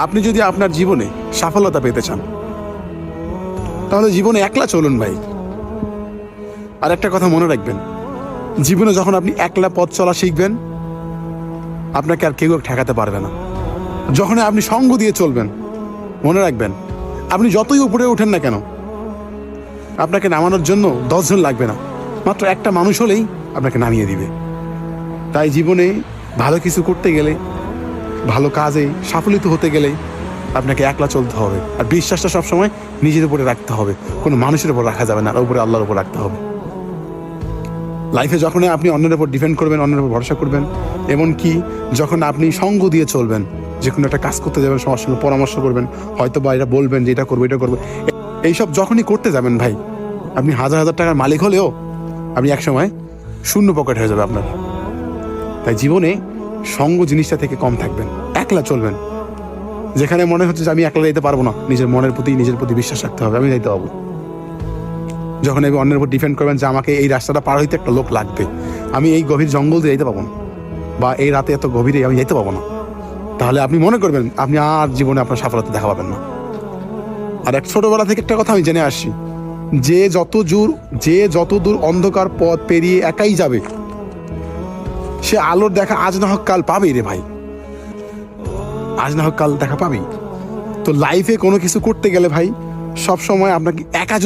আপনি যদি আপনার জীবনে সফলতা পেতে চান তাহলে জীবনে একলা চলুন ভাই। আর একটা কথা মনে রাখবেন, জীবনে যখন আপনি একলা পথ চলা শিখবেন, আপনাকে আর কেউ ঠেকাতে পারবে না। যখন আপনি সঙ্গ দিয়ে চলবেন, মনে রাখবেন আপনি যতই উপরে ওঠেন না কেন, আপনাকে নামানোর জন্য 10 জন লাগবে না, মাত্র একটা মানুষ হলেই আপনাকে নামিয়ে দিবে। তাই জীবনে ভালো কিছু করতে গেলে, ভালো কাজে সাফল্য হতে গেলে আপনাকে একলা চলতে হবে। আর বিশ্বাসটা সবসময় নিজের উপরে রাখতে হবে, কোনো মানুষের উপর রাখা যাবে না, আর উপরে আল্লাহর উপর রাখতে হবে। লাইফে যখন আপনি অন্যের উপর ডিপেন্ড করবেন, অন্যের উপর ভরসা করবেন, এমনকি যখন আপনি সঙ্গ দিয়ে চলবেন, যে কোনো একটা কাজ করতে যাবেন সবার সঙ্গে পরামর্শ করবেন, হয়তো বা এটা বলবেন যে এটা করবো এটা করবো, এইসব যখনই করতে যাবেন ভাই, আপনি হাজার হাজার টাকার মালিক হলেও আপনি একসময় শূন্য পকেট হয়ে যাবে আপনার। তাই জীবনে সঙ্গ জিনিসটা থেকে কম থাকবেন, একলা চলবেন। যেখানে মনে হচ্ছে যে আমি একলা যেতে পারবো না, নিজের নিজের প্রতি বিশ্বাস রাখতে হবে, আমি যাইতে পারবো। যখন আপনি অন্যের উপর ডিপেন্ড করবেন যে আমাকে এই রাস্তাটা পার হইতে একটা লোক লাগবে, আমি এই গভীর জঙ্গল দিয়ে যেতে পারবো না, বা এই রাতে এত গভীরে আমি যেতে পারবো না, তাহলে আপনি মনে করবেন আপনি আর জীবনে আপনার সফলতা দেখা পাবেন না। আর এক ছোটবেলা থেকে একটা কথা আমি জেনে আসছি, যে যত দূর অন্ধকার পথ পেরিয়ে একাই যাবে, সে আলোর দেখা আজ না হোক কাল পাবেই রে ভাই, আজ না হোক কাল দেখা পাবেই। তো লাইফে কোনো কিছু করতে গেলে ভাই সব সময় আপনাকে একা